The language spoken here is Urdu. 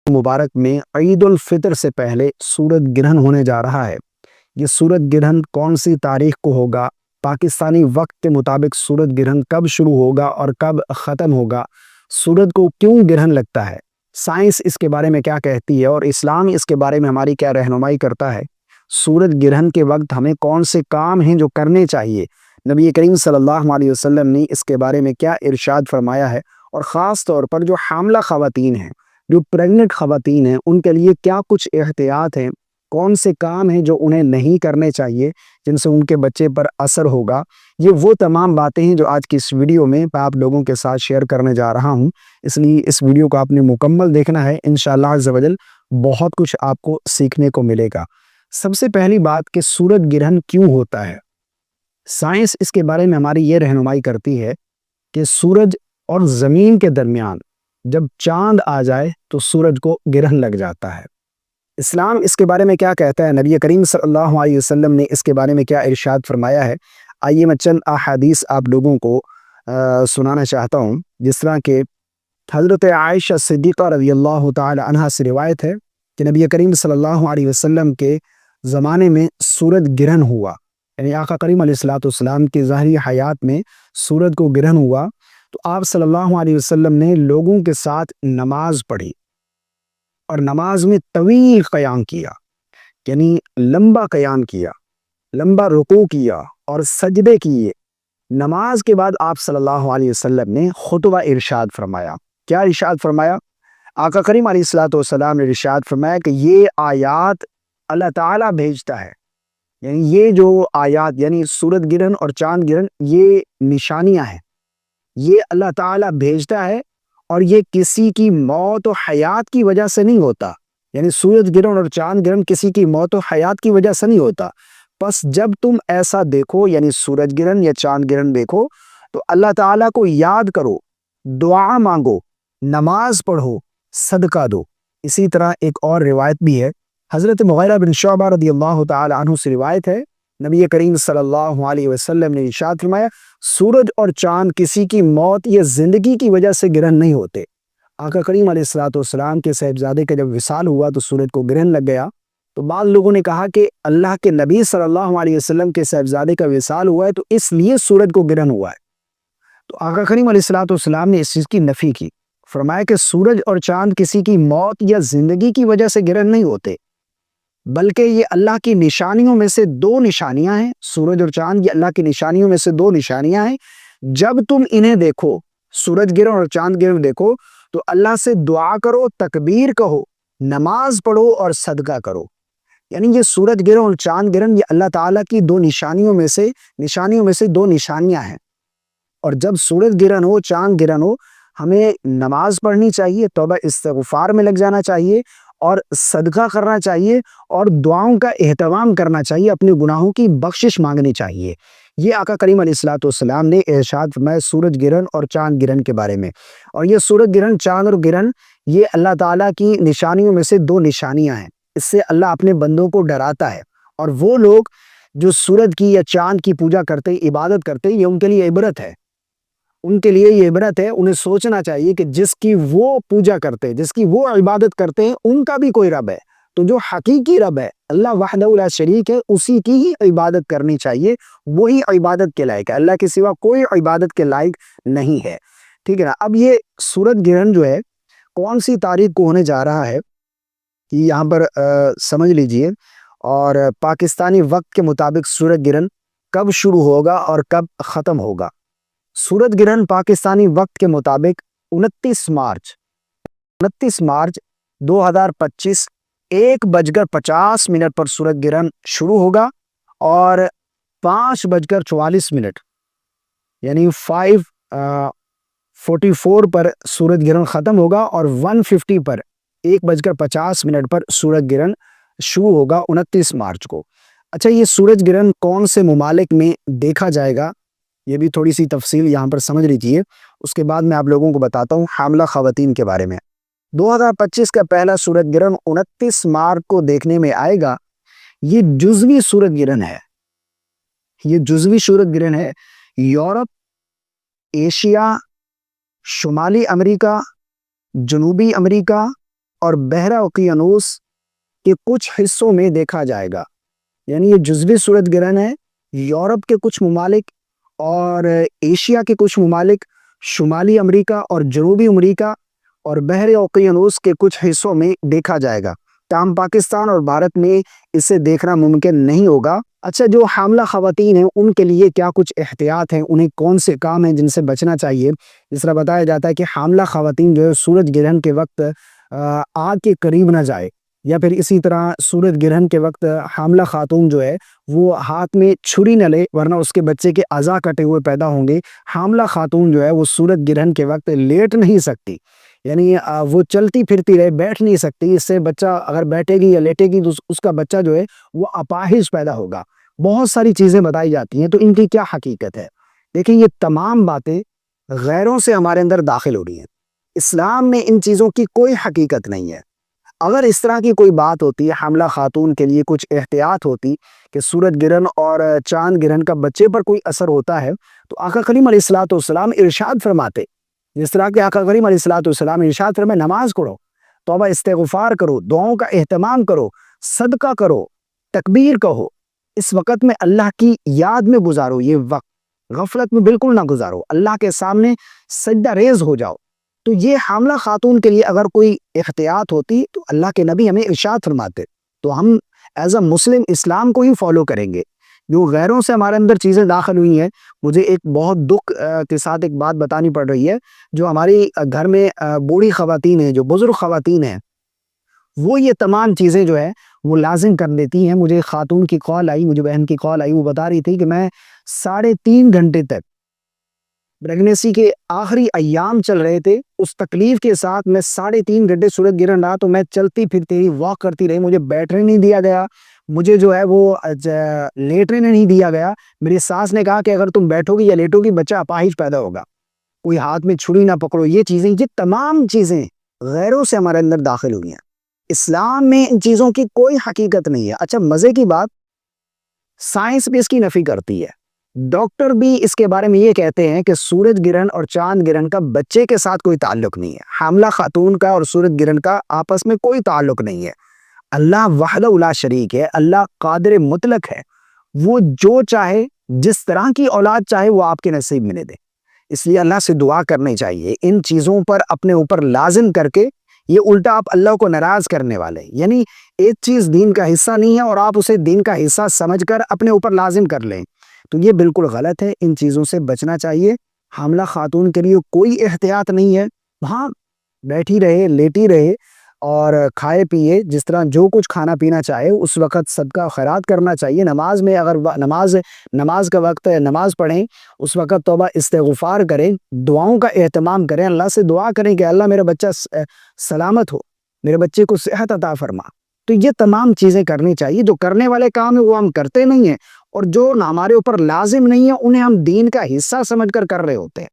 مبارک میں عید الفطر سے پہلے سورج گرہن ہونے جا رہا ہے۔ یہ سورج گرہن کون سی تاریخ کو ہوگا؟ پاکستانی وقت کے مطابق سورج گرہن کب شروع ہوگا اور کب ختم ہوگا؟ سورج کو کیوں گرہن لگتا ہے؟ سائنس اس کے بارے میں کیا کہتی ہے اور اسلام اس کے بارے میں ہماری کیا رہنمائی کرتا ہے؟ سورج گرہن کے وقت ہمیں کون سے کام ہیں جو کرنے چاہیے؟ نبی کریم صلی اللہ علیہ وسلم نے اس کے بارے میں کیا ارشاد فرمایا ہے؟ اور خاص طور پر جو حاملہ خواتین ہیں، جو پریگننٹ خواتین ہیں، ان کے لیے کیا کچھ احتیاط ہیں؟ کون سے کام ہیں جو انہیں نہیں کرنے چاہیے جن سے ان کے بچے پر اثر ہوگا؟ یہ وہ تمام باتیں ہیں جو آج کی اس ویڈیو میں آپ لوگوں کے ساتھ شیئر کرنے جا رہا ہوں، اس لیے اس ویڈیو کو آپ نے مکمل دیکھنا ہے۔ انشاءاللہ عز و جل بہت کچھ آپ کو سیکھنے کو ملے گا۔ سب سے پہلی بات کہ سورج گرہن کیوں ہوتا ہے؟ سائنس اس کے بارے میں ہماری یہ رہنمائی کرتی ہے کہ سورج اور زمین کے درمیان جب چاند آ جائے تو سورج کو گرہن لگ جاتا ہے۔ اسلام اس کے بارے میں کیا کہتا ہے؟ نبی کریم صلی اللہ علیہ وسلم نے اس کے بارے میں کیا ارشاد فرمایا ہے؟ آئیے میں چند احادیث آپ لوگوں کو سنانا چاہتا ہوں، جس طرح کہ حضرت عائشہ صدیقہ رضی اللہ تعالی عنہا سے روایت ہے کہ نبی کریم صلی اللہ علیہ وسلم کے زمانے میں سورج گرہن ہوا، یعنی آقا کریم علیہ الصلوۃ والسلام کی ظاہری حیات میں سورج کو گرہن ہوا تو آپ صلی اللہ علیہ وسلم نے لوگوں کے ساتھ نماز پڑھی اور نماز میں طویل قیام کیا، یعنی لمبا قیام کیا، لمبا رکوع کیا اور سجدے کیے۔ نماز کے بعد آپ صلی اللہ علیہ وسلم نے خطبہ ارشاد فرمایا۔ کیا ارشاد فرمایا؟ آقا کریم علیہ الصلوۃ والسلام نے ارشاد فرمایا کہ یہ آیات اللہ تعالیٰ بھیجتا ہے، یعنی یہ جو آیات یعنی سورج گرہن اور چاند گرہن یہ نشانیاں ہیں، یہ اللہ تعالیٰ بھیجتا ہے اور یہ کسی کی موت و حیات کی وجہ سے نہیں ہوتا، یعنی سورج گرہن اور چاند گرہن کسی کی موت و حیات کی وجہ سے نہیں ہوتا۔ پس جب تم ایسا دیکھو، یعنی سورج گرہن یا چاند گرہن دیکھو تو اللہ تعالیٰ کو یاد کرو، دعا مانگو، نماز پڑھو، صدقہ دو۔ اسی طرح ایک اور روایت بھی ہے، حضرت مغیرہ بن شعبہ رضی اللہ تعالی عنہ سے روایت ہے، نبی کریم صلی اللہ علیہ وسلم نے ارشاد فرمایا سورج اور چاند کسی کی موت یا زندگی کی وجہ سے گرہن نہیں ہوتے۔ آقا کریم علیہ الصلوۃ والسلام کے صاحبزادے کا جب وصال ہوا تو سورج کو گرہن لگ گیا، تو بعض لوگوں نے کہا کہ اللہ کے نبی صلی اللہ علیہ وسلم کے صاحبزادے کا وصال ہوا ہے تو اس لیے سورج کو گرہن ہوا ہے۔ تو آقا کریم علیہ الصلوۃ والسلام نے اس چیز کی نفی کی، فرمایا کہ سورج اور چاند کسی کی موت یا زندگی کی وجہ سے گرہن نہیں ہوتے، بلکہ یہ اللہ کی نشانیوں میں سے دو نشانیاں ہیں۔ سورج اور چاند یہ اللہ کی نشانیوں میں سے دو نشانیاں ہیں۔ جب تم انہیں دیکھو، سورج گرہن اور چاند گرہن دیکھو تو اللہ سے دعا کرو، تکبیر کہو، نماز پڑھو اور صدقہ کرو۔ یعنی یہ سورج گرہن اور چاند گرہن یہ اللہ تعالیٰ کی دو نشانیوں میں سے دو نشانیاں ہیں۔ اور جب سورج گرہن ہو، چاند گرہن ہو، ہمیں نماز پڑھنی چاہیے، توبہ استغفار میں لگ جانا چاہیے اور صدقہ کرنا چاہیے اور دعاؤں کا اہتمام کرنا چاہیے، اپنے گناہوں کی بخشش مانگنی چاہیے۔ یہ آقا کریم علیہ الصلوۃ والسلام نے ارشاد فرمایا سورج گرہن اور چاند گرہن کے بارے میں۔ اور یہ سورج گرہن، چاند اور گرہن یہ اللہ تعالیٰ کی نشانیوں میں سے دو نشانیاں ہیں۔ اس سے اللہ اپنے بندوں کو ڈراتا ہے، اور وہ لوگ جو سورج کی یا چاند کی پوجا کرتے، عبادت کرتے، یہ ان کے لیے عبرت ہے، ان کے لیے یہ عبرت ہے۔ انہیں سوچنا چاہیے کہ جس کی وہ پوجا کرتے، جس کی وہ عبادت کرتے ہیں، ان کا بھی کوئی رب ہے، تو جو حقیقی رب ہے اللہ وحدہ لا شریک ہے، اسی کی ہی عبادت کرنی چاہیے، وہی عبادت کے لائق ہے، اللہ کے سوا کوئی عبادت کے لائق نہیں ہے، ٹھیک ہے نا۔ اب یہ سورج گرہن جو ہے کون سی تاریخ کو ہونے جا رہا ہے یہ یہاں پر سمجھ لیجئے، اور پاکستانی وقت کے مطابق سورج گرہن کب شروع ہوگا اور کب ختم ہوگا؟ سورج گرہن پاکستانی وقت کے مطابق 29 مارچ 2025 1:50 پر سورج گرہن شروع ہوگا اور 5:44 یعنی 5:44 پر سورج گرہن ختم ہوگا اور 1:50 پر 1:50 پر سورج گرہن شروع ہوگا 29 مارچ کو۔ اچھا، یہ سورج گرہن کون سے ممالک میں دیکھا جائے گا؟ یہ بھی تھوڑی سی تفصیل یہاں پر سمجھ لیجئے، اس کے بعد میں آپ لوگوں کو بتاتا ہوں حاملہ خواتین کے بارے میں۔ 2025 کا پہلا سورج گرہن 29 مارچ کو دیکھنے میں آئے گا۔ یہ جزوی سورج گرہن ہے، یہ جزوی سورج گرہن ہے۔ یورپ، ایشیا، شمالی امریکہ، جنوبی امریکہ اور بحر اوقیانوس کے کچھ حصوں میں دیکھا جائے گا. یعنی یہ جزوی سورج گرہن ہے. یورپ کے کچھ ممالک اور ایشیا کے کچھ ممالک، شمالی امریکہ اور جنوبی امریکہ اور بحر اوقیانوس کے کچھ حصوں میں دیکھا جائے گا. تاہم پاکستان اور بھارت میں اسے دیکھنا ممکن نہیں ہوگا. اچھا، جو حاملہ خواتین ہیں ان کے لیے کیا کچھ احتیاط ہیں، انہیں کون سے کام ہیں جن سے بچنا چاہیے؟ جس طرح بتایا جاتا ہے کہ حاملہ خواتین جو ہے سورج گرہن کے وقت آگ کے قریب نہ جائے، یا پھر اسی طرح سورج گرہن کے وقت حاملہ خاتون جو ہے وہ ہاتھ میں چھری نہ لے، ورنہ اس کے بچے کے اعضاء کٹے ہوئے پیدا ہوں گے. حاملہ خاتون جو ہے وہ سورج گرہن کے وقت لیٹ نہیں سکتی، یعنی وہ چلتی پھرتی رہے، بیٹھ نہیں سکتی. اس سے بچہ اگر بیٹھے گی یا لیٹے گی تو اس کا بچہ جو ہے وہ اپاہج پیدا ہوگا. بہت ساری چیزیں بتائی جاتی ہیں، تو ان کی کیا حقیقت ہے؟ دیکھیں، یہ تمام باتیں غیروں سے ہمارے اندر داخل ہو رہی ہیں. اسلام میں ان چیزوں کی کوئی حقیقت نہیں ہے. اگر اس طرح کی کوئی بات ہوتی ہے، حاملہ خاتون کے لیے کچھ احتیاط ہوتی کہ سورج گرہن اور چاند گرہن کا بچے پر کوئی اثر ہوتا ہے، تو آقا کریم علیہ الصلوۃ والسلام ارشاد فرماتے. جس طرح کہ آقا کریم علیہ الصلوۃ والسلام ارشاد فرمائے، نماز پڑھو، توبہ استغفار کرو، دعاؤں کا اہتمام کرو، صدقہ کرو، تکبیر کہو، اس وقت میں اللہ کی یاد میں گزارو. یہ وقت غفلت میں بالکل نہ گزارو، اللہ کے سامنے سجدہ ریز ہو جاؤ. تو یہ حاملہ خاتون کے لیے اگر کوئی احتیاط ہوتی تو اللہ کے نبی ہمیں ارشاد فرماتے، تو ہم ایز اے مسلم اسلام کو ہی فالو کریں گے. جو غیروں سے ہمارے اندر چیزیں داخل ہوئی ہیں، مجھے ایک بہت دکھ کے ساتھ ایک بات بتانی پڑ رہی ہے. جو ہماری گھر میں بوڑھی خواتین ہیں، جو بزرگ خواتین ہیں، وہ یہ تمام چیزیں جو ہے وہ لازم کر لیتی ہیں. مجھے خاتون کی کال آئی، مجھے بہن کی کال آئی، وہ بتا رہی تھی کہ میں 3.5 گھنٹے تک، پریگنیسی کے آخری ایام چل رہے تھے، اس تکلیف کے ساتھ میں 3.5 گھنٹے سورج گرہن رہا، تو میں چلتی پھرتی رہی، واک کرتی رہی، مجھے بیٹھنے نہیں دیا گیا، مجھے جو ہے وہ لیٹنے نہیں دیا گیا. میری ساس نے کہا کہ اگر تم بیٹھو گی یا لیٹو گی بچہ اپاہج پیدا ہوگا، کوئی ہاتھ میں چھری نہ پکڑو. یہ تمام چیزیں غیروں سے ہمارے اندر داخل ہوئی ہیں. اسلام میں ان چیزوں کی کوئی حقیقت نہیں ہے. اچھا، مزے کی بات، سائنس بھی اس کی نفی کرتی ہے. ڈاکٹر بھی اس کے بارے میں یہ کہتے ہیں کہ سورج گرہن اور چاند گرہن کا بچے کے ساتھ کوئی تعلق نہیں ہے. حاملہ خاتون کا اور سورج گرہن کا آپس میں کوئی تعلق نہیں ہے. اللہ وحدہ لا شریک ہے، اللہ قادر مطلق ہے. وہ جو چاہے، جس طرح کی اولاد چاہے، وہ آپ کے نصیب میں دے. اس لیے اللہ سے دعا کرنی چاہیے. ان چیزوں پر اپنے اوپر لازم کر کے یہ الٹا آپ اللہ کو ناراض کرنے والے. یعنی ایک چیز دین کا حصہ نہیں ہے اور آپ اسے دین کا حصہ سمجھ کر اپنے اوپر لازم کر لیں، تو یہ بالکل غلط ہے. ان چیزوں سے بچنا چاہیے. حاملہ خاتون کے لیے کوئی احتیاط نہیں ہے. ہاں، بیٹھی رہے، لیٹی رہے اور کھائے پیے، جس طرح جو کچھ کھانا پینا چاہے اس وقت صدقہ خیرات کرنا چاہیے. نماز میں اگر نماز کا وقت ہے، نماز پڑھیں، اس وقت توبہ استغفار کریں، دعاؤں کا اہتمام کریں، اللہ سے دعا کریں کہ اللہ میرا بچہ سلامت ہو، میرے بچے کو صحت عطا فرما. تو یہ تمام چیزیں کرنی چاہیے. جو کرنے والے کام ہیں وہ ہم کرتے نہیں ہیں، اور جو ہمارے اوپر لازم نہیں ہے انہیں ہم دین کا حصہ سمجھ کر رہے ہوتے ہیں.